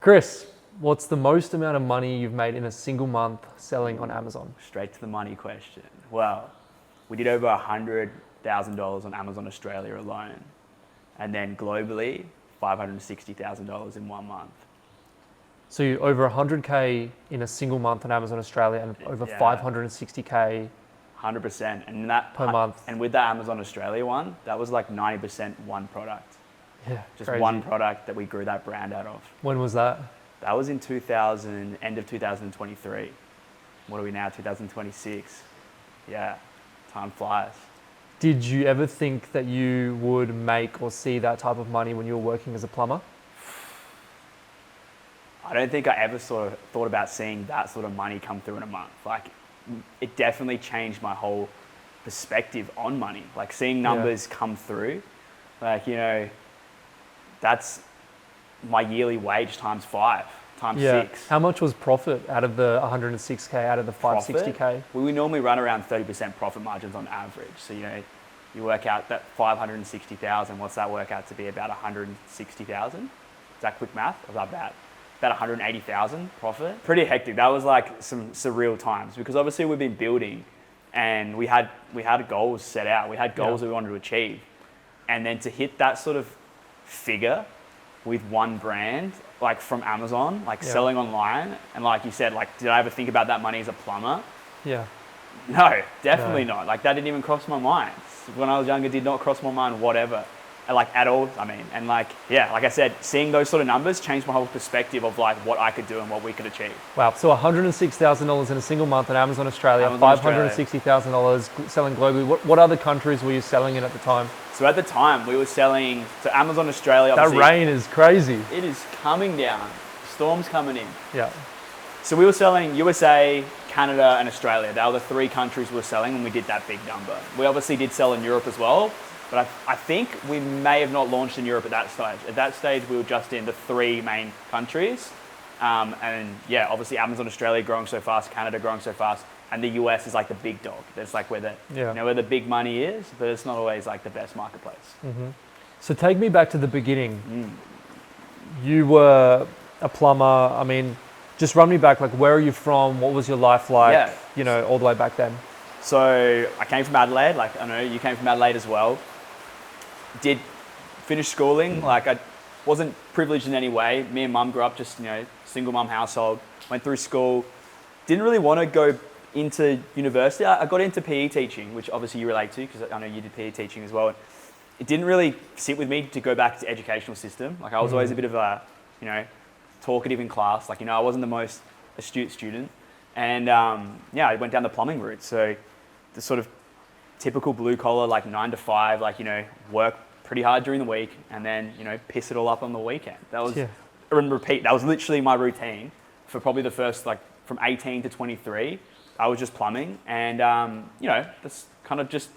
Chris, what's the most amount of money you've made in a single month selling on Amazon? Straight to the money question. Well, we did over $100,000 on Amazon Australia alone. And then globally, $560,000 in 1 month. So you over 100K in a single month on Amazon Australia and over 560K 100%. And that per month. And with that Amazon Australia one, that was like 90% one product. Yeah, Just crazy. one product that we grew that brand out of. When was that? That was in end of 2023. What are we now, 2026? Yeah, time flies. Did you ever think that you would make or see that type of money when you were working as a plumber? I don't think I ever sort of thought about seeing that sort of money come through in a month. Like, it definitely changed my whole perspective on money. Like, seeing numbers come through, like, you know, that's my yearly wage times 5, times 6. How much was profit out of the 106K, out of the 560K? Well, we normally run around 30% profit margins on average. So, you know, you work out that 560,000, what's that work out to be? About 160,000? Is that quick math? Or is that bad? About 180,000 profit. Pretty hectic. That was like some surreal times because obviously we've been building and we had goals set out. We had goals that we wanted to achieve. And then to hit that sort of figure with one brand, like from Amazon, like selling online. And like you said, like, did I ever think about that money as a plumber? Yeah. No, definitely not. Like, that didn't even cross my mind. When I was younger, did not cross my mind, whatever. Like, at all, I mean. And like, yeah, like I said, seeing those sort of numbers changed my whole perspective of like what I could do and what we could achieve. Wow, so $106,000 in a single month on Amazon Australia, $560,000 selling globally. What other countries were you selling in at the time? So at the time, we were selling to Amazon Australia. That rain is crazy. It is coming down. Storm's coming in. Yeah. So we were selling USA, Canada, and Australia. They were the 3 countries we were selling when we did that big number. We obviously did sell in Europe as well, but I think we may have not launched in Europe at that stage. At that stage, we were just in the 3 main countries. And yeah, obviously Amazon Australia growing so fast, Canada growing so fast, and the US is like the big dog. That's like where where the big money is, but it's not always like the best marketplace. Mm-hmm. So take me back to the beginning. You were a plumber. I mean, just run me back. Like, where are you from? What was your life like? You know, all the way back then. So I came from Adelaide. Like, I know you came from Adelaide as well. Did finish schooling. Like, I wasn't privileged in any way. Me and mum grew up just, you know, single mum household. Went through school. Didn't really want to go into university. I got into PE teaching, which obviously you relate to because I know you did PE teaching as well. It didn't really sit with me to go back to the educational system. Like, I was always a bit of a, you know, talkative in class. Like, you know, I wasn't the most astute student. And I went down the plumbing route. So the sort of typical blue collar, like 9 to 5, like, you know, work pretty hard during the week and then, you know, piss it all up on the weekend. That was, and repeat, that was literally my routine for probably the first, like, from 18 to 23. I was just plumbing and, you know, that's kind of just,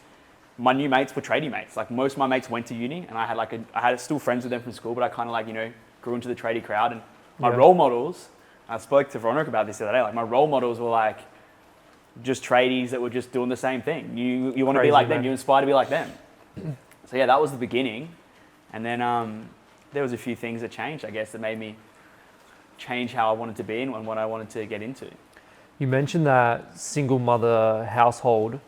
my new mates were tradie mates. Like, most of my mates went to uni and I had still friends with them from school, but I kind of like, you know, grew into the tradie crowd. And my role models, I spoke to Veronica about this the other day, like my role models were like just tradies that were just doing the same thing. You want to be like them, you aspire to be like them. So yeah, that was the beginning. And then there was a few things that changed, I guess, that made me change how I wanted to be and what I wanted to get into. You mentioned that single mother household.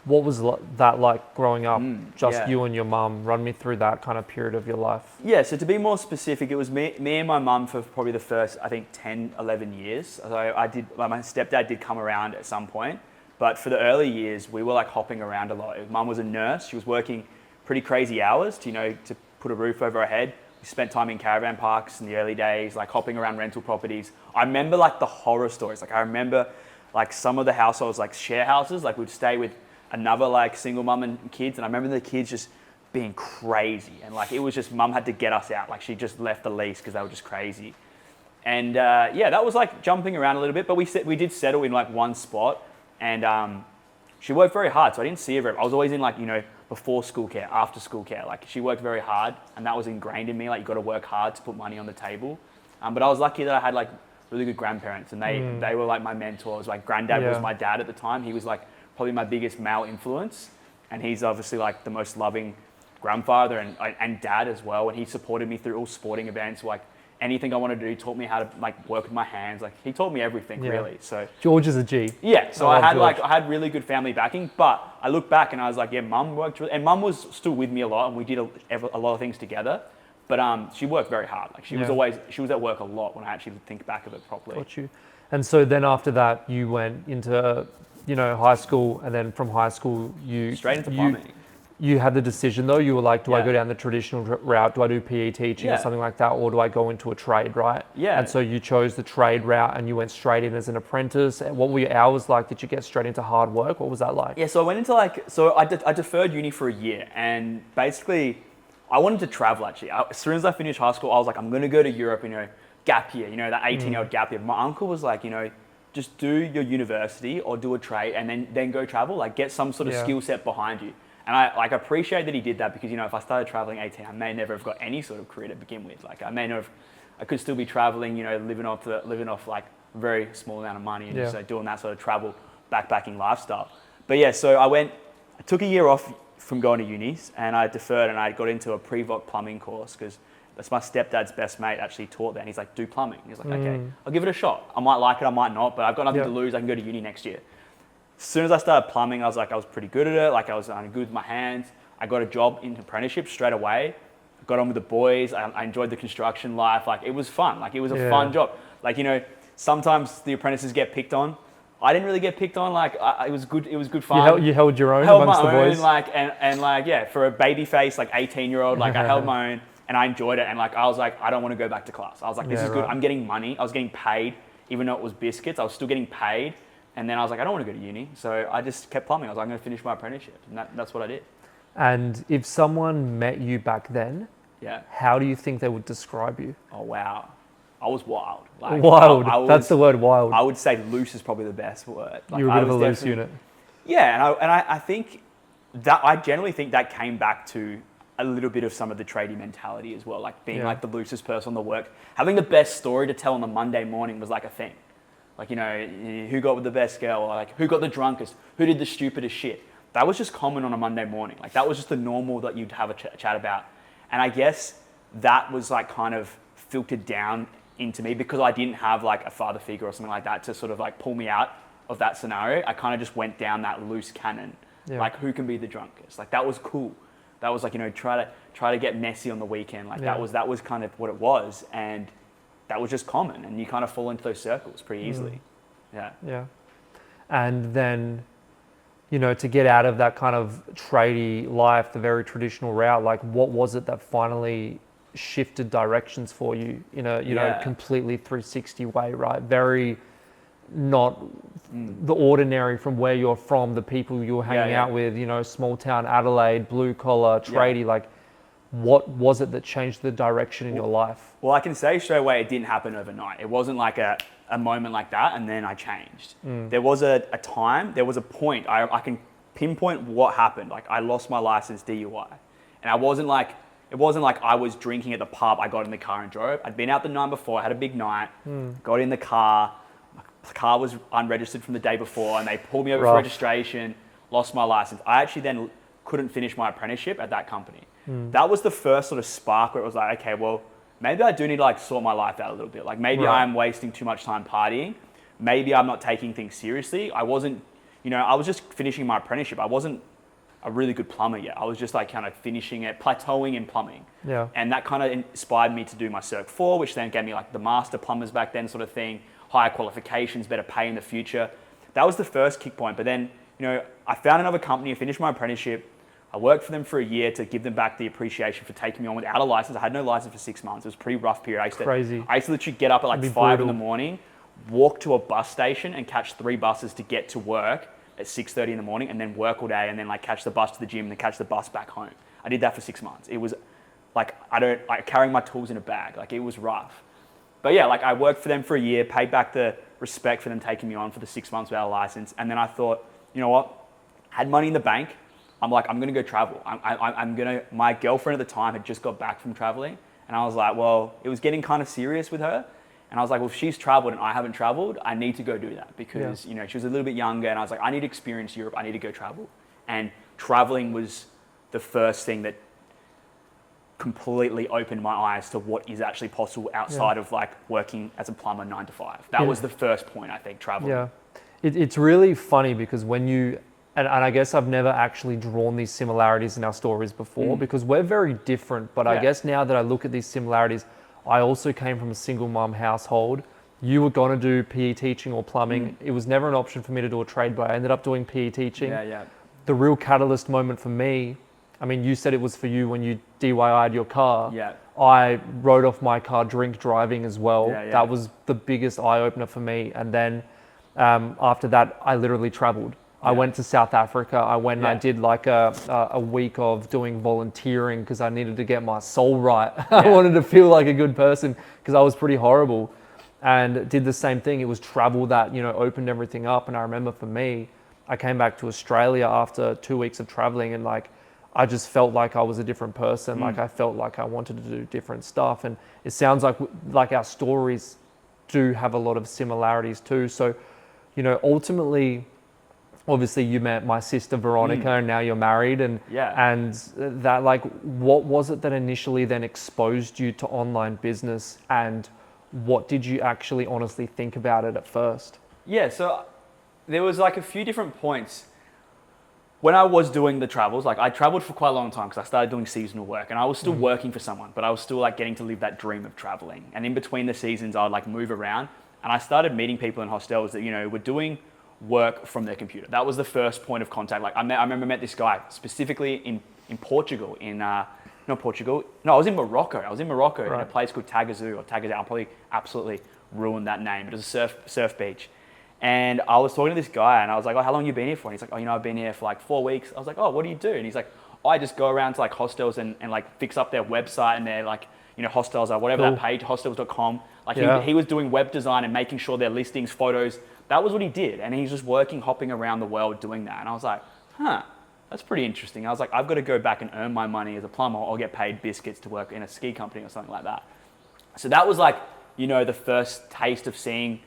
What was that like growing up? You and your mum. Run me through that kind of period of your life. Yeah, so to be more specific, it was me and my mum for probably the first, I think, 10, 11 years. So my stepdad did come around at some point, but for the early years, we were like hopping around a lot. Mum was a nurse. She was working pretty crazy hours to put a roof over her head. We spent time in caravan parks in the early days, like hopping around rental properties. I remember like the horror stories. Like, I remember like some of the households, like share houses, like we'd stay with another like single mum and kids. And I remember the kids just being crazy. And like, it was just, mum had to get us out. Like, she just left the lease because they were just crazy. And that was like jumping around a little bit, but we did settle in like one spot. And she worked very hard. So I didn't see her I was always in like, you know, before school care, after school care. Like, she worked very hard and that was ingrained in me. Like, you got to work hard to put money on the table. But I was lucky that I had like really good grandparents and they were like my mentors. Like, granddad was my dad at the time. He was like probably my biggest male influence. And he's obviously like the most loving grandfather and dad as well. And he supported me through all sporting events, like anything I wanted to do. He taught me how to like work with my hands. Like he taught me everything really. So George is a G. Yeah. So I had really good family backing, but I look back and I was like, yeah, mum worked really, and mum was still with me a lot, and we did a lot of things together. But she worked very hard. Like she was at work a lot when I actually think back of it properly. Got you. And so then after that, you went into, high school, and then from high school, straight into plumbing. You had the decision though. You were like, do I go down the traditional route? Do I do PE teaching or something like that, or do I go into a trade, right? Yeah. And so you chose the trade route, and you went straight in as an apprentice. What were your hours like? Did you get straight into hard work? What was that like? Yeah. So I went into I deferred uni for a year, and basically, I wanted to travel actually. As soon as I finished high school, I was like, I'm going to go to Europe, gap year, that 18-year-old gap year. My uncle was like, just do your university or do a trade and then go travel, like get some sort of skill set behind you. And I appreciate that he did that because, if I started traveling at 18, I may never have got any sort of career to begin with. Like I could still be traveling, living off like a very small amount of money and just doing that sort of travel, backpacking lifestyle. But yeah, so I took a year off from going to unis, and I deferred, and I got into a pre-voc plumbing course because that's my stepdad's best mate actually taught there. And he's like, do plumbing. He's like, okay, I'll give it a shot. I might like it, I might not, but I've got nothing to lose. I can go to uni next year. As soon as I started plumbing, I was pretty good at it. Like I was good with my hands. I got a job in apprenticeship straight away. I got on with the boys. I enjoyed the construction life. Like it was fun. Like it was a fun job. Like, sometimes the apprentices get picked on. I didn't really get picked on. Like it was good. It was good fun. You held your own amongst the boys. For a baby face, like 18-year-old, like I held my own and I enjoyed it. And like I was like, I don't want to go back to class. I was like, this is good. I'm getting money. I was getting paid, even though it was biscuits. I was still getting paid. And then I was like, I don't want to go to uni. So I just kept plumbing. I was like, I'm going to finish my apprenticeship. And that's what I did. And if someone met you back then, how do you think they would describe you? Oh, wow. I was wild. Like, wild. That's the word, wild. I would say loose is probably the best word. Like, you were a bit of a loose unit. Yeah. And I think that, I generally think that came back to a little bit of some of the tradie mentality as well. Like being like the loosest person on the work. Having the best story to tell on the Monday morning was like a thing. Like, who got with the best girl, or like who got the drunkest, who did the stupidest shit. That was just common on a Monday morning. Like that was just the normal that you'd have a chat about. And I guess that was like kind of filtered down into me because I didn't have like a father figure or something like that to sort of like pull me out of that scenario. I kind of just went down that loose cannon. Like who can be the drunkest? Like that was cool. That was like, try to get messy on the weekend. Like that was kind of what it was. And that was just common, and you kind of fall into those circles pretty easily. Yeah. And then, to get out of that kind of tradie life, the very traditional route, like what was it that finally shifted directions for you in a completely 360 way, right? Very not the ordinary from where you're from, the people you're hanging out with, small town Adelaide, blue collar, tradie, like what was it that changed the direction in your life? Well, I can say straight away it didn't happen overnight. It wasn't like a moment like that and then I changed. There was a time, there was a point, I can pinpoint what happened. Like I lost my license DUI. And it wasn't like I was drinking at the pub, I got in the car and drove. I'd been out the night before, I had a big night, got in the car was unregistered from the day before and they pulled me over for registration, lost my license. I actually then couldn't finish my apprenticeship at that company. That was the first sort of spark where it was like, okay, well, maybe I do need to like sort my life out a little bit. Like maybe I'm wasting too much time partying. Maybe I'm not taking things seriously. I wasn't, I was just finishing my apprenticeship. I wasn't a really good plumber yet. I was just like kind of finishing it, plateauing in plumbing. Yeah. And that kind of inspired me to do my Circ 4, which then gave me like the master plumbers back then sort of thing, higher qualifications, better pay in the future. That was the first kick point. But then, I found another company, I finished my apprenticeship. I worked for them for a year to give them back the appreciation for taking me on without a license. I had no license for 6 months. It was a pretty rough period. I used to literally get up at like 5 in the morning, walk to a bus station and catch 3 buses to get to work at 6:30 in the morning and then work all day and then like catch the bus to the gym and then catch the bus back home. I did that for 6 months. It was like, carrying my tools in a bag. Like it was rough. But yeah, like I worked for them for a year, paid back the respect for them taking me on for the 6 months without a license. And then I thought, you know what? Had money in the bank. I'm like, I'm going to go travel. My girlfriend at the time had just got back from traveling. And I was like, well, it was getting kind of serious with her. And I was like, well, if she's traveled and I haven't traveled, I need to go do that because, she was a little bit younger. And I was like, I need to experience Europe. I need to go travel. And traveling was the first thing that completely opened my eyes to what is actually possible outside of like working as a plumber 9 to 5. That was the first point, I think, traveling. Yeah. It's really funny because when you, and I guess I've never actually drawn these similarities in our stories before because we're very different. But I guess now that I look at these similarities, I also came from a single mom household. You were going to do PE teaching or plumbing. It was never an option for me to do a trade, but I ended up doing PE teaching. Yeah. The real catalyst moment for me, I mean, you said it was for you when you DIY'd your car. Yeah. I rode off my car drink driving as well. Yeah. That was the biggest eye opener for me. And then after that, I literally traveled. I went to South Africa. I went and I did like a week of doing volunteering because I needed to get my soul right. I wanted to feel like a good person because I was pretty horrible, and did the same thing. It was travel that, you know, opened everything up. And I remember for me, I came back to Australia after 2 weeks of traveling, and like, I just felt like I was a different person. Like I felt like I wanted to do different stuff. And it sounds like our stories do have a lot of similarities too. So, you know, ultimately, obviously you met my sister Veronica and now you're married, and that, like, what was it that initially then exposed you to online business, and what did you actually honestly think about it at first? Yeah, so there was like a few different points. When I was doing the travels, like I traveled for quite a long time because I started doing seasonal work, and I was still working for someone, but I was still like getting to live that dream of traveling. And in between the seasons, I would like move around, and I started meeting people in hostels that, you know, were doing work from their computer. That was the first point of contact. Like I remember I met this guy specifically in Portugal, not Portugal. No, I was in Morocco. In a place called Tagazu or Tagazu. I'll probably absolutely ruin that name. It was a surf beach. And I was talking to this guy and I was like, oh, how long have you been here for? And he's like, oh, you know, I've been here for like 4 weeks. I was like, oh, what do you do? And he's like, oh, I just go around to like hostels and like fix up their website and their like, you know, hostels are whatever that page, hostels.com. Like he was doing web design and making sure their listings, photos, that was what he did. And he's just hopping around the world doing that. And I was like, huh, that's pretty interesting. I was like, I've got to go back and earn my money as a plumber or get paid biscuits to work in a ski company or something like that. So that was like, you know, the first taste of seeing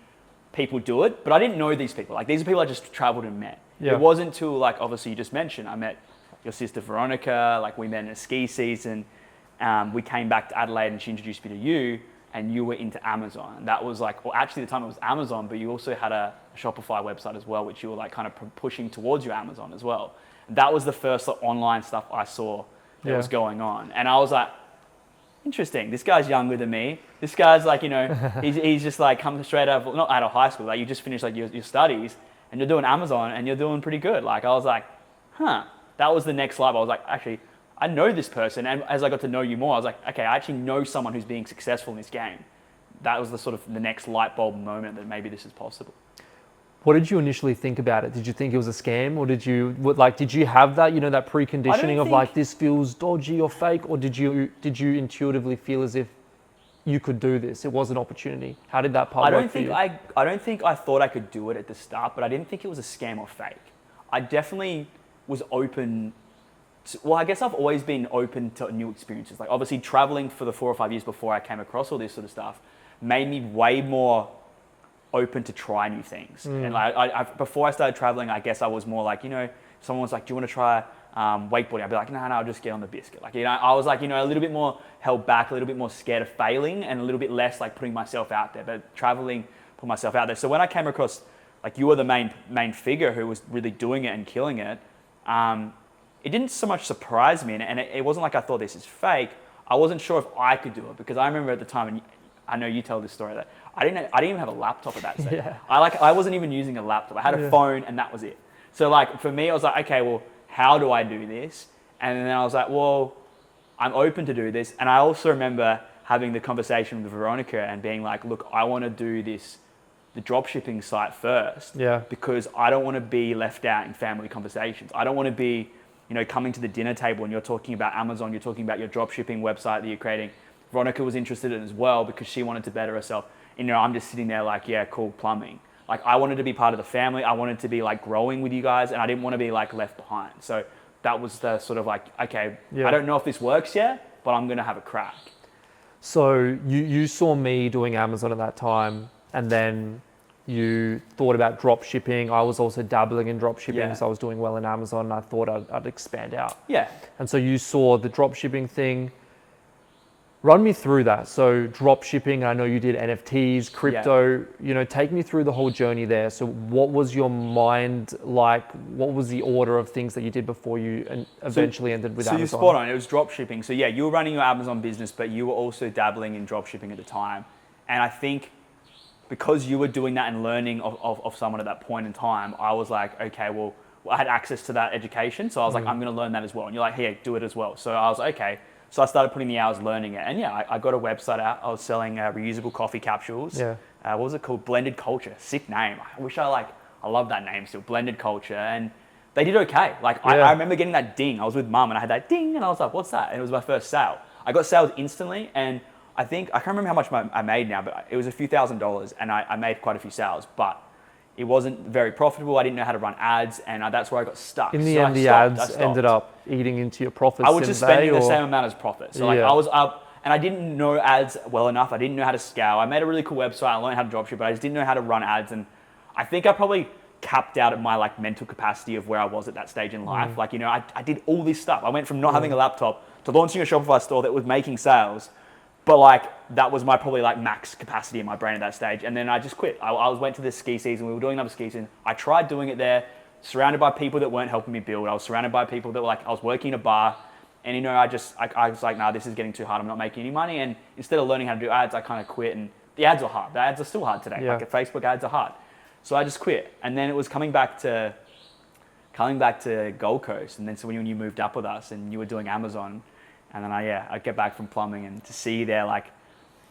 people do it, but I didn't know these people. Like, these are people I just traveled and met. It wasn't until, like, obviously you just mentioned, I met your sister Veronica, like we met in a ski season. We came back to Adelaide and she introduced me to you, and you were into Amazon. And that was like, well, actually at the time it was Amazon, but you also had a Shopify website as well, which you were like kind of pushing towards your Amazon as well. And that was the first like, online stuff I saw that was going on. And I was like, interesting, this guy's younger than me. This guy's like, you know, he's just like come straight out of, not out of high school, like you just finished like your studies and you're doing Amazon and you're doing pretty good. Like I was like, huh, that was the next life. I was like, actually, I know this person. And as I got to know you more, I was like, okay, I actually know someone who's being successful in this game. That was the sort of the next light bulb moment that maybe this is possible. What did you initially think about it? Did you think it was a scam, or did you have that, you know, that preconditioning of like, this feels dodgy or fake, or did you intuitively feel as if you could do this? It was an opportunity. How did that part work for you? I don't think I thought I could do it at the start, but I didn't think it was a scam or fake. I definitely was open to, well, I guess I've always been open to new experiences. Like obviously traveling for the 4 or 5 years before I came across all this sort of stuff made me way more open to try new things. And like I before I started traveling, I guess I was more like, you know, someone was like, do you want to try wakeboarding? I'd be like, no, I'll just get on the biscuit. Like, you know, I was like, you know, a little bit more held back, a little bit more scared of failing, and a little bit less like putting myself out there. But traveling, put myself out there. So when I came across, like, you were the main figure who was really doing it and killing it, it didn't so much surprise me, and it wasn't like I thought this is fake. I wasn't sure if I could do it, because I remember at the time, and I know you tell this story, that I didn't even have a laptop at that stage. I wasn't even using a laptop. I had a phone and that was it. So like for me, I was like, okay, well, how do I do this? And then I was like, well, I'm open to do this. And I also remember having the conversation with Veronica and being like, look, I want to do the dropshipping site first, because I don't want to be left out in family conversations. I don't want to be, you know, coming to the dinner table and you're talking about Amazon, you're talking about your dropshipping website that you're creating. Veronica was interested in it as well because she wanted to better herself. You know, I'm just sitting there like, yeah, cool, plumbing. Like I wanted to be part of the family. I wanted to be like growing with you guys, and I didn't want to be like left behind. So that was the sort of like, okay, I don't know if this works yet, but I'm going to have a crack. So you saw me doing Amazon at that time, and then you thought about drop shipping. I was also dabbling in drop shipping because I was doing well in Amazon, and I thought I'd expand out. Yeah. And so you saw the drop shipping thing. Run me through that. So drop shipping, I know you did NFTs, crypto, take me through the whole journey there. So what was your mind like? What was the order of things that you did before you eventually ended with Amazon? So you're spot on, it was drop shipping. So yeah, you were running your Amazon business, but you were also dabbling in drop shipping at the time. And I think because you were doing that and learning of someone at that point in time, I was like, okay, well, I had access to that education. So I was like, I'm going to learn that as well. And you're like, hey, do it as well. So I was like, okay. So I started putting the hours learning it. And yeah, I got a website out. I was selling reusable coffee capsules. Yeah. What was it called? Blended Culture. Sick name. I love that name still. Blended Culture. And they did okay. I remember getting that ding. I was with mum and I had that ding and I was like, what's that? And it was my first sale. I got sales instantly. And I can't remember how much I made now, but it was a few $1,000s and I made quite a few sales. But it wasn't very profitable. I didn't know how to run ads, and that's where I got stuck. In the end, the ads ended up eating into your profits. I was just spending the same amount as profit. So I was up, and I didn't know ads well enough. I didn't know how to scale. I made a really cool website. I learned how to dropship, but I just didn't know how to run ads. And I think I probably capped out at my mental capacity of where I was at that stage in life. I did all this stuff. I went from not having a laptop to launching a Shopify store that was making sales. But that was my probably max capacity in my brain at that stage. And then I just quit. I went to this ski season. We were doing another ski season. I tried doing it there, surrounded by people that weren't helping me build. I was surrounded by people that were I was working in a bar. And I was like, nah, this is getting too hard. I'm not making any money. And instead of learning how to do ads, I kind of quit. And the ads were hard. The ads are still hard today. Yeah. Facebook ads are hard. So I just quit. And then it was coming back to Gold Coast. And then so when you moved up with us and you were doing Amazon, and then I get back from plumbing and to see you there,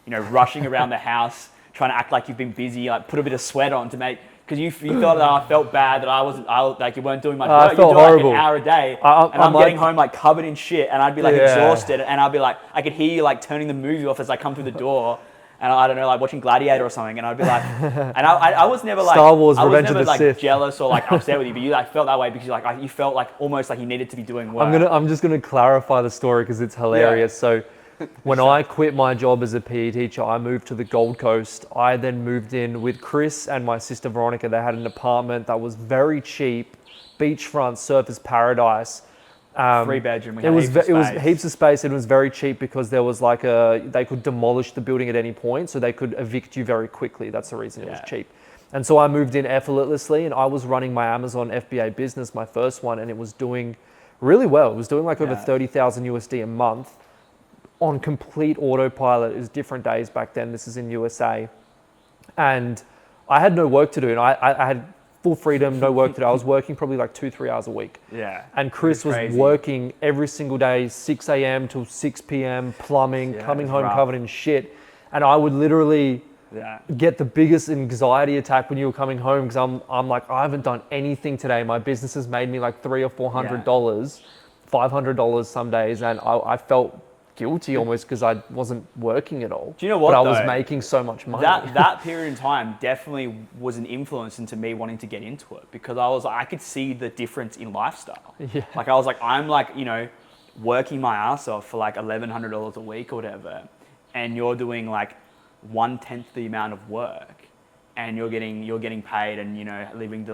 rushing around the house, trying to act like you've been busy, put a bit of sweat on to make, because you thought that I felt bad that you weren't doing much work. I felt You're doing horrible. An hour a day, and I'm getting home covered in shit, and I'd be exhausted, and I'd be I could hear you turning the movie off as I come through the door. And I don't know, watching Gladiator or something, and I'd be and I was never Star Wars, I was Revenge never of the Sith. jealous or upset with you, but you felt that way because you felt almost you needed to be doing work. I'm just gonna clarify the story because it's hilarious. Yeah. So when I quit my job as a PE teacher, I moved to the Gold Coast. I then moved in with Chris and my sister Veronica. They had an apartment that was very cheap, beachfront, surfers paradise. 3-bedroom. It was heaps of space. It was very cheap because there was they could demolish the building at any point, so they could evict you very quickly. That's the reason it was cheap. And so I moved in effortlessly, and I was running my Amazon FBA business, my first one, and it was doing really well. It was doing over 30,000 USD a month on complete autopilot. It was different days back then. This is in USA, and I had no work to do, and I had full freedom, no work to do. I was working probably 2-3 hours a week. Yeah. And Chris was working every single day, 6 a.m. till 6 p.m, plumbing, coming home covered in shit. And I would literally get the biggest anxiety attack when you were coming home because I'm I haven't done anything today. My business has made me $300 or $400, $500 some days. And I felt guilty almost because I wasn't working at all. Do you know what? But I was making so much money. That period in time definitely was an influence into me wanting to get into it because I could see the difference in lifestyle. Yeah. I'm working my ass off for $1,100 a week or whatever, and you're doing 1/10 the amount of work, and you're getting paid, and living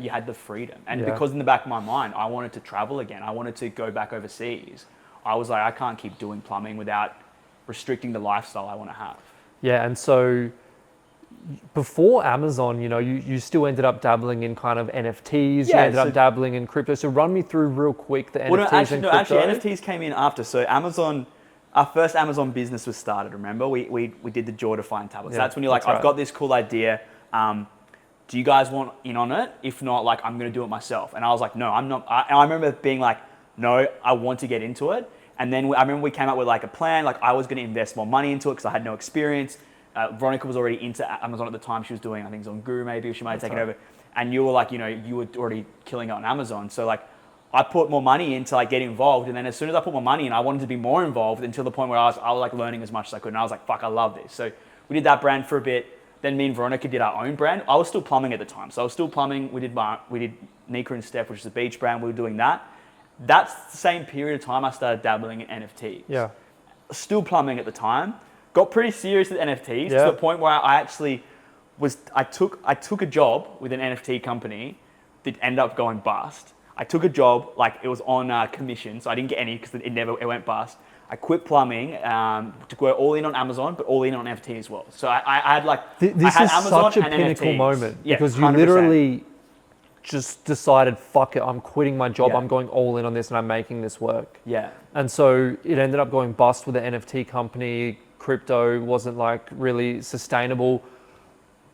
you had the freedom. And because in the back of my mind, I wanted to travel again. I wanted to go back overseas. I was I can't keep doing plumbing without restricting the lifestyle I want to have. Yeah, and so before Amazon, you still ended up dabbling in kind of NFTs. You ended up dabbling in crypto. So run me through real quick the NFTs and crypto. Actually, NFTs came in after. So Amazon, our first Amazon business was started. Remember, we did the Jaw Define tablets. Yeah, that's when you're I've got this cool idea. Do you guys want in on it? If not, I'm going to do it myself. And I was no, I'm not. I remember being no, I want to get into it. And then I remember we came up with a plan. I was going to invest more money into it because I had no experience. Veronica was already into Amazon at the time. She was doing, I think, on Guru maybe. She might have taken over. And you were you were already killing it on Amazon. So I put more money in to get involved. And then as soon as I put more money in, I wanted to be more involved until the point where I was learning as much as I could. And I was fuck, I love this. So we did that brand for a bit. Then me and Veronica did our own brand. I was still plumbing at the time. So I was still plumbing. We did Nika and Steph, which is a beach brand. We were doing that. That's the same period of time I started dabbling in NFTs. Yeah. Still plumbing at the time. Got pretty serious with NFTs to the point where I actually I took a job with an NFT company that ended up going bust. I took a job, it was on commission, so I didn't get any because it went bust. I quit plumbing to go all in on Amazon, but all in on NFT as well. So I had like This I had is Amazon such a and pinnacle NFTs. moment Yeah, because you 100%. literally just decided, fuck it, I'm quitting my job, Yeah. I'm going all in on this and I'm making this work. Yeah. And so it ended up going bust with the NFT company. Crypto wasn't like really sustainable.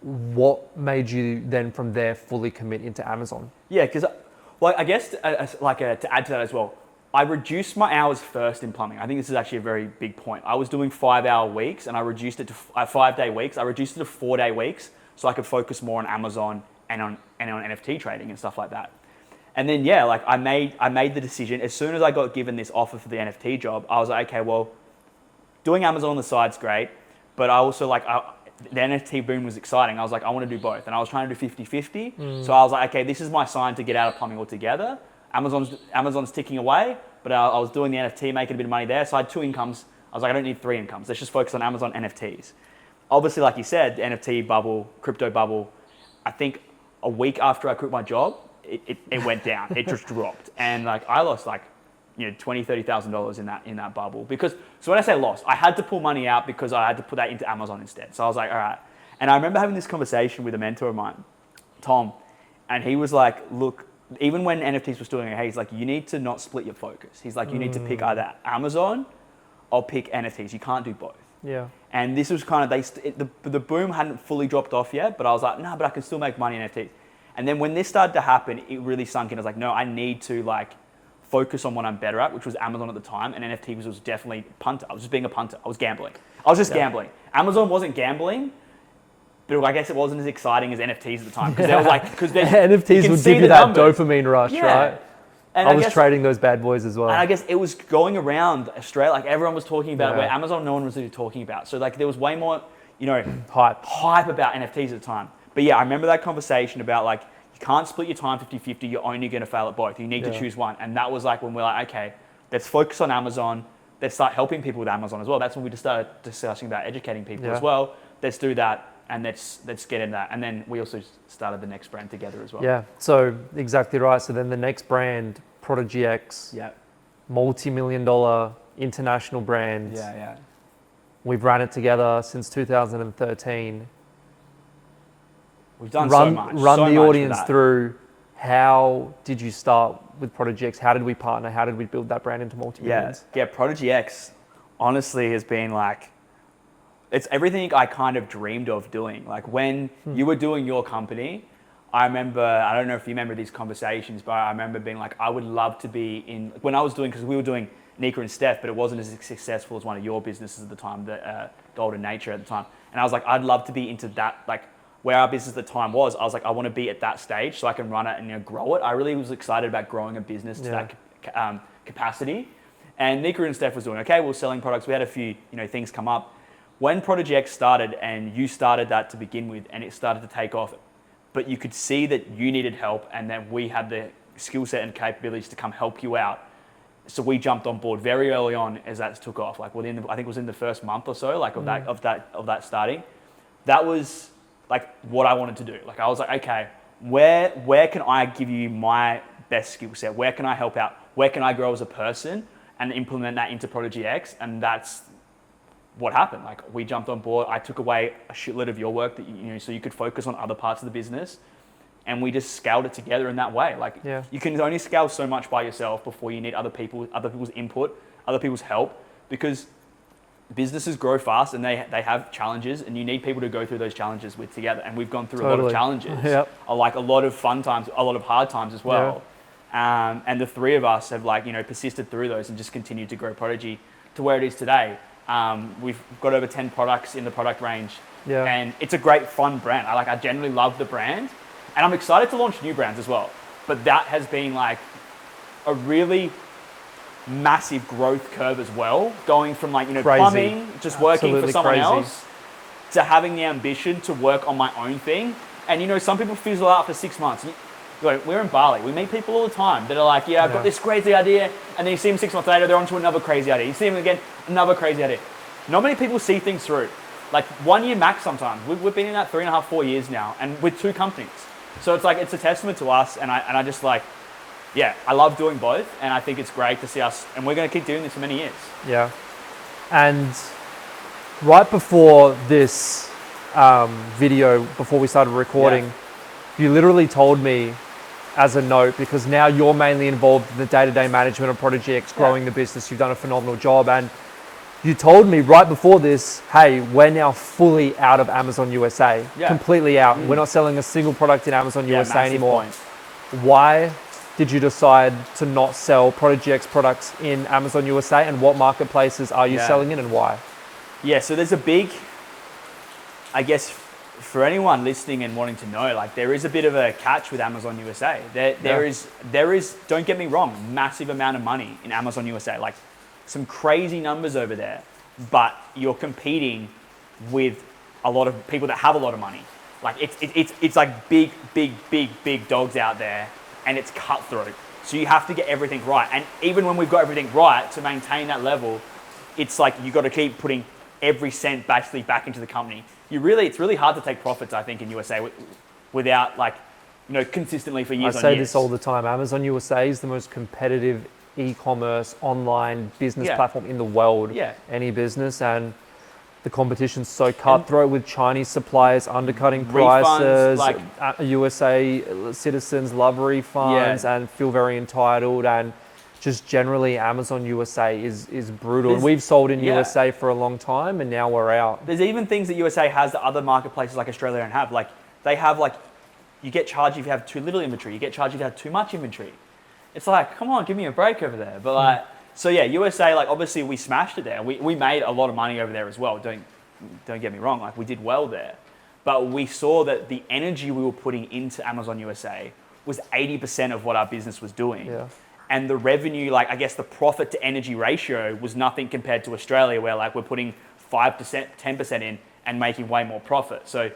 What made you then from there fully commit into Amazon? Yeah, because well, I guess to add to that as well, I reduced my hours first in plumbing. I think this is actually a very big point. I was doing 5-hour weeks and I reduced it to 5-day weeks. I reduced it to 4-day weeks so I could focus more on Amazon and on NFT trading and stuff like that. And then yeah, like I made the decision as soon as I got given this offer for the NFT job. I was like, okay, well, doing Amazon on the side's great, but I also the NFT boom was exciting. I was like, I want to do both, and I was trying to do 50-50. So I was like, okay, this is my sign to get out of plumbing altogether. Amazon's ticking away, but I was doing the NFT, making a bit of money there. So I had 2 incomes. I was like, I don't need 3 incomes. Let's just focus on Amazon NFTs. Obviously, like you said, the NFT bubble, crypto bubble. I think a week after I quit my job, it went down. It just dropped, and like I lost like $20,000-$30,000 in that bubble because. So when I say lost, I had to pull money out because I had to put that into Amazon instead. So I was like, all right. And I remember having this conversation with a mentor of mine, Tom, and he was like, look, even when NFTs was doing it, he's like, you need to not split your focus. He's like, you need to pick either Amazon or pick NFTs. You can't do both. Yeah. And this was kind of, the boom hadn't fully dropped off yet, but I was like, no, but I can still make money in NFTs. And then when this started to happen, it really sunk in. I was like, no, I need to like focus on what I'm better at, which was Amazon at the time. And NFT was definitely punter. I was just being a punter. I was gambling. I was just gambling. Amazon wasn't gambling, but I guess it wasn't as exciting as NFTs at the time because there was like NFTs would give you that dopamine rush, right? And I was trading those bad boys as well. And I guess it was going around Australia, like everyone was talking about it, where Amazon no one was really talking about. So like there was way more, hype about NFTs at the time. But yeah, I remember that conversation about like, you can't split your time 50-50, you're only going to fail at both. You need to choose one. And that was like when we're like, okay, let's focus on Amazon. Let's start helping people with Amazon as well. That's when we just started discussing about educating people as well. Let's do that. And let's get in that. And then we also started the next brand together as well. Yeah, so exactly right. So then the next brand, Prodigy X, multi-million-dollar international brand. Yeah. We've ran it together since 2013. We've done so much. Run the audience through, how did you start with Prodigy X? How did we partner? How did we build that brand into multi-millions? Yeah, Prodigy X honestly has been like, it's everything I kind of dreamed of doing. Like when you were doing your company, I remember, I don't know if you remember these conversations, but I remember being like, I would love to be in, when I was doing, because we were doing Nika and Steph, but it wasn't as successful as one of your businesses at the time, the Golden Nature at the time. And I was like, I'd love to be into that, like where our business at the time was. I was like, I want to be at that stage so I can run it and grow it. I really was excited about growing a business to that capacity. And Nika and Steph was doing okay. We were selling products. We had a few things come up. When Prodigy X started and you started that to begin with and it started to take off, but you could see that you needed help and that we had the skill set and capabilities to come help you out. So we jumped on board very early on as that took off. Like I think it was in the first month or so, like of that starting. That was like what I wanted to do. Like I was like, okay, where can I give you my best skill set? Where can I help out? Where can I grow as a person and implement that into Prodigy X? And that's what happened. Like we jumped on board. I took away a shitload of your work that so you could focus on other parts of the business, and we just scaled it together in that way. Like you can only scale so much by yourself before you need other people's input, other people's help, because businesses grow fast and they have challenges, and you need people to go through those challenges with together. And we've gone through a lot of challenges, like a lot of fun times, a lot of hard times as well. And the three of us have persisted through those and just continued to grow Prodigy to where it is today. We've got over 10 products in the product range, and it's a great fun brand. I generally love the brand, and I'm excited to launch new brands as well. But that has been like a really massive growth curve as well, going from plumbing, just working for someone else, to having the ambition to work on my own thing. And some people fizzle out for 6 months. We're in Bali. We meet people all the time that are like, I've got this crazy idea. And then you see them 6 months later, they're on to another crazy idea. You see them again, another crazy idea. Not many people see things through. Like 1 year max sometimes. We've been in that 3.5, 4 years now, and with 2 companies. So it's it's a testament to us. And I just I love doing both. And I think it's great to see us. And we're going to keep doing this for many years. Yeah. And right before this video, before we started recording, you literally told me as a note, because now you're mainly involved in the day-to-day management of Prodigy X, growing the business. You've done a phenomenal job. And you told me right before this, hey, we're now fully out of Amazon USA, completely out. We're not selling a single product in Amazon USA anymore. Point. Why did you decide to not sell Prodigy X products in Amazon USA, and what marketplaces are you selling in, and why? Yeah, so there's a big, I guess, for anyone listening and wanting to know, like, there is a bit of a catch with Amazon USA. There is, don't get me wrong, massive amount of money in Amazon USA, like some crazy numbers over there, but you're competing with a lot of people that have a lot of money. Like it's like big dogs out there, and it's cutthroat. So you have to get everything right. And even when we've got everything right, to maintain that level, it's like you got to keep putting every cent basically back into the company. It's really hard to take profits, I think, in USA without, like, consistently for years on years. I say this all the time. Amazon USA is the most competitive e-commerce online business platform in the world. Any business, and the competition's so cutthroat with Chinese suppliers undercutting prices. Like, USA citizens love refunds and feel very entitled, and just generally Amazon USA is brutal. And we've sold in USA for a long time, and now we're out. There's even things that USA has that other marketplaces like Australia don't have. Like, they have, like, you get charged if you have too little inventory. You get charged if you have too much inventory. It's like, come on, give me a break over there. But like, so yeah, USA, like, obviously we smashed it there. We made a lot of money over there as well. Don't get me wrong. Like, we did well there. But we saw that the energy we were putting into Amazon USA was 80% of what our business was doing. And the revenue, like, I guess the profit to energy ratio was nothing compared to Australia, where, like, we're putting 5%, 10% in and making way more profit. So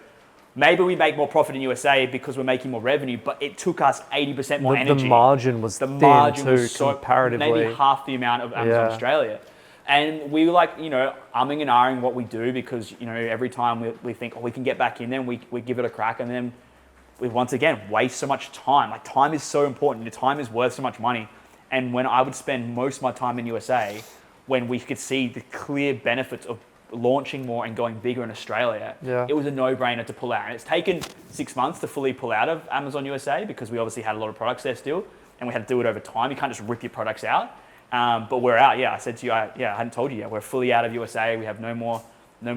maybe we make more profit in USA because we're making more revenue, but it took us 80% more energy. The margin was thin too, comparatively. Maybe half the amount of Amazon Australia. And we were like, umming and ahhing what we do, because, every time we think, we can get back in there, and we give it a crack, and then we once again waste so much time. Like, time is so important. Your time is worth so much money. And when I would spend most of my time in USA, when we could see the clear benefits of launching more and going bigger in Australia, it was a no-brainer to pull out. And it's taken 6 months to fully pull out of Amazon USA, because we obviously had a lot of products there still, and we had to do it over time. You can't just rip your products out. But we're out. I said to you, I hadn't told you yet. We're fully out of USA. We have no more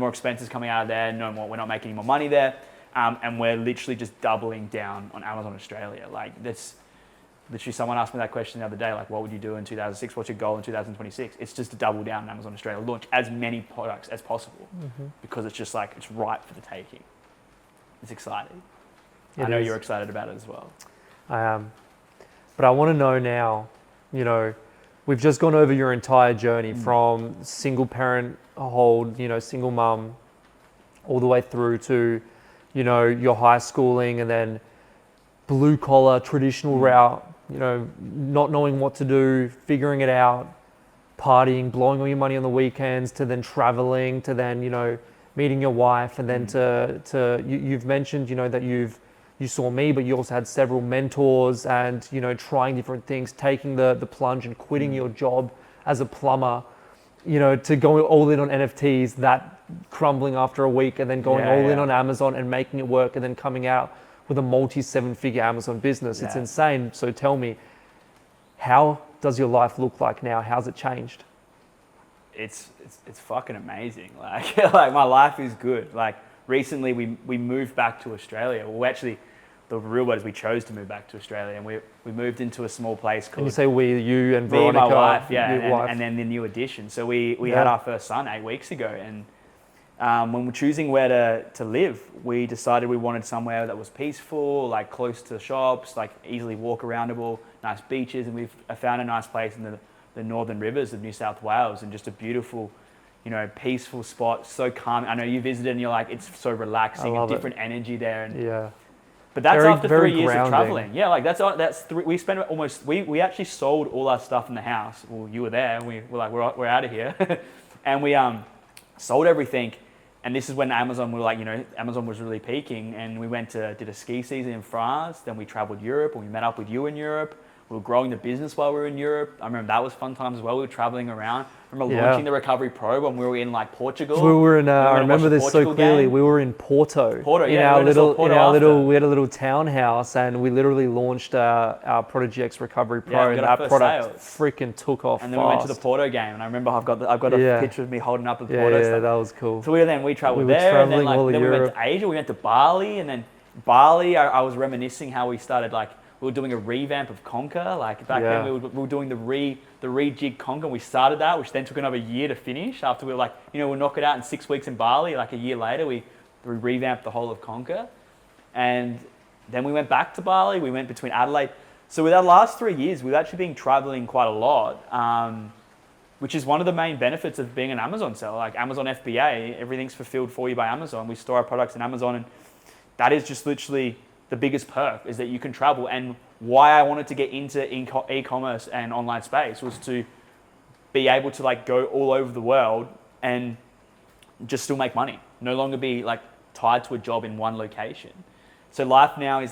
expenses coming out of there. No more. We're not making any more money there. And we're literally just doubling down on Amazon Australia. Like, that's literally, someone asked me that question the other day, like, what would you do in 2006? What's your goal in 2026? It's just to double down on Amazon Australia, launch as many products as possible, because it's just like, it's ripe for the taking. It's exciting. I know you're excited about it as well. I am. But I want to know now, we've just gone over your entire journey from single parent hold, single mum, all the way through to, your high schooling, and then blue collar, traditional route, not knowing what to do, figuring it out, partying, blowing all your money on the weekends, to then traveling, to then, meeting your wife, and then you've mentioned, that you saw me, but you also had several mentors, and, trying different things, taking the plunge and quitting your job as a plumber, to going all in on NFTs, that crumbling after a week, and then going all in on Amazon and making it work, and then coming out with a multi-7-figure Amazon business. It's insane. So tell me, how does your life look like now? How's it changed? It's fucking amazing. Like, like, my life is good. Like, recently we moved back to Australia. Well, actually, the real word is we chose to move back to Australia, and we moved into a small place called... And you say we, you and Veronica? Me and my wife, and then the new addition. So we had our first son 8 weeks ago, and when we're choosing where to live, we decided we wanted somewhere that was peaceful, like close to shops, like easily walk aroundable, nice beaches, and we've found a nice place in the northern rivers of New South Wales, and just a beautiful, peaceful spot, so calm. I know you visited, and you're like, it's so relaxing, a different energy there. And but that's after 3 years of traveling. Yeah, like that's three. We spent almost. We actually sold all our stuff in the house. Well, you were there, and we were like, we're out of here, and we sold everything. And this is when Amazon were like, Amazon was really peaking, and we did a ski season in France. Then we traveled Europe, and we met up with you in Europe. We were growing the business while we were in Europe. I remember that was fun times as well. We were traveling around. I remember launching the Recovery Pro when we were in like Portugal. We were in. I remember this so clearly. Game. We were in Porto. Porto, in yeah. Our little, we had a little townhouse, and we literally launched our Prodigy X Recovery Pro, and that product freaking took off. And then fast. we went to the Porto game, and I remember I've got a picture of me holding up the Porto. Yeah, that was cool. So we traveled there, and then we went to Asia. We went to Bali, and then Bali. I was reminiscing how we started we were doing a revamp of Conquer. Like back then, we were doing the rejig Conquer. We started that, which then took another year to finish. After we were we'll knock it out in 6 weeks in Bali. Like a year later, we revamped the whole of Conquer, and then we went back to Bali. We went between Adelaide. So with our last 3 years, we've actually been traveling quite a lot, which is one of the main benefits of being an Amazon seller. Like Amazon FBA, everything's fulfilled for you by Amazon. We store our products in Amazon, and that is just literally the biggest perk, is that you can travel. And why I wanted to get into e-commerce and online space was to be able to go all over the world and just still make money. No longer be tied to a job in one location. So life now is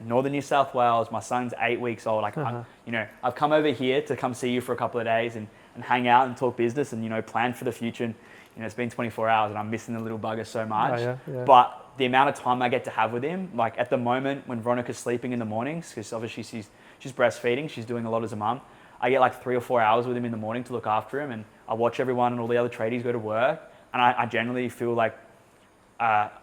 Northern New South Wales. My son's 8 weeks old. I've come over here to come see you for a couple of days and hang out and talk business and plan for the future. And it's been 24 hours, and I'm missing the little bugger so much. But the amount of time I get to have with him, at the moment when Veronica's sleeping in the mornings, because obviously she's breastfeeding, she's doing a lot as a mum. I get 3 or 4 hours with him in the morning to look after him, and I watch everyone and all the other tradies go to work, and I generally feel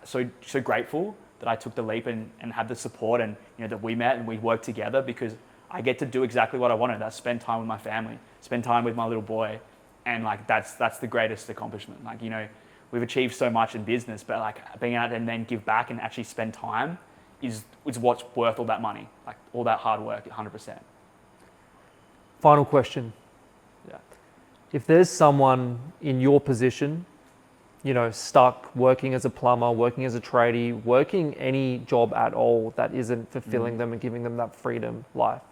so grateful that I took the leap and had the support, and that we met and we worked together, because I get to do exactly what I wanted. That's spend time with my family, spend time with my little boy, and that's the greatest accomplishment. We've achieved so much in business, but being able to then give back and actually spend time is what's worth all that money, all that hard work, 100%. Final question. Yeah. If there's someone in your position, stuck working as a plumber, working as a tradie, working any job at all that isn't fulfilling them and giving them that freedom life,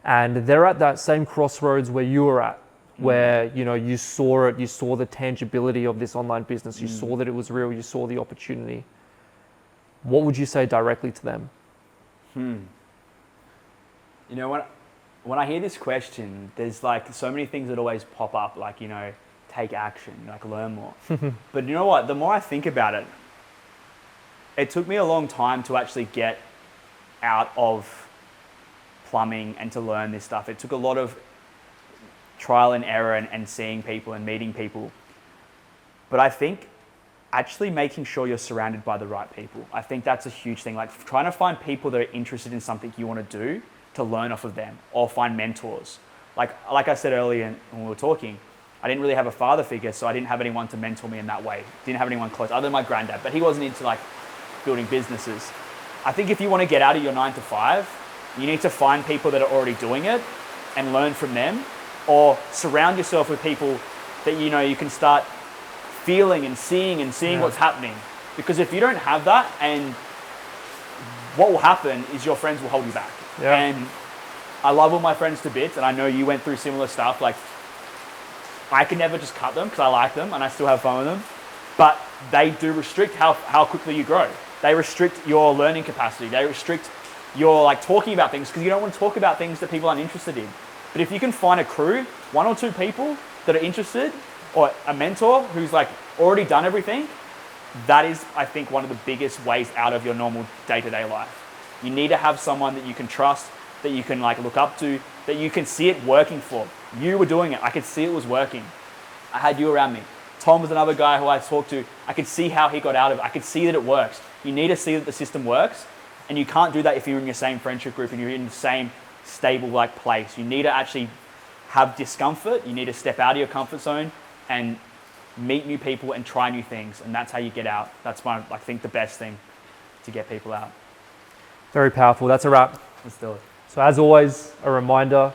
and they're at that same crossroads where you were at, where you saw it, you saw the tangibility of this online business, you saw that it was real, you saw the opportunity, what would you say directly to them? When I hear this question, there's so many things that always pop up, take action, learn more. But you know what, the more I think about it, it took me a long time to actually get out of plumbing and to learn this stuff. It took a lot of trial and error and seeing people and meeting people. But I think actually making sure you're surrounded by the right people. I think that's a huge thing. Trying to find people that are interested in something you want to do, to learn off of them, or find mentors. Like I said earlier when we were talking, I didn't really have a father figure, so I didn't have anyone to mentor me in that way. Didn't have anyone close, other than my granddad, but he wasn't into building businesses. I think if you want to get out of your 9 to 5, you need to find people that are already doing it and learn from them, or surround yourself with people that you can start feeling and seeing what's happening. Because if you don't have that, and what will happen is your friends will hold you back. And I love all my friends to bits, and I know you went through similar stuff. I can never just cut them because I like them and I still have fun with them, but they do restrict how quickly you grow. They restrict your learning capacity. They restrict your talking about things, because you don't want to talk about things that people aren't interested in. But if you can find a crew, 1 or 2 people that are interested, or a mentor who's already done everything, that is, I think, one of the biggest ways out of your normal day-to-day life. You need to have someone that you can trust, that you can look up to, that you can see it working for. You were doing it. I could see it was working. I had you around me. Tom was another guy who I talked to. I could see how he got out of it. I could see that it works. You need to see that the system works, and you can't do that if you're in your same friendship group and you're in the same stable place. You need to actually have discomfort. You need to step out of your comfort zone and meet new people and try new things, and that's how you get out. That's I think the best thing to get people out. Very powerful. That's a wrap. Let's do it. So as always, a reminder,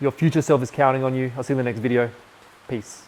your future self is counting on you. I'll see you in the next video. Peace.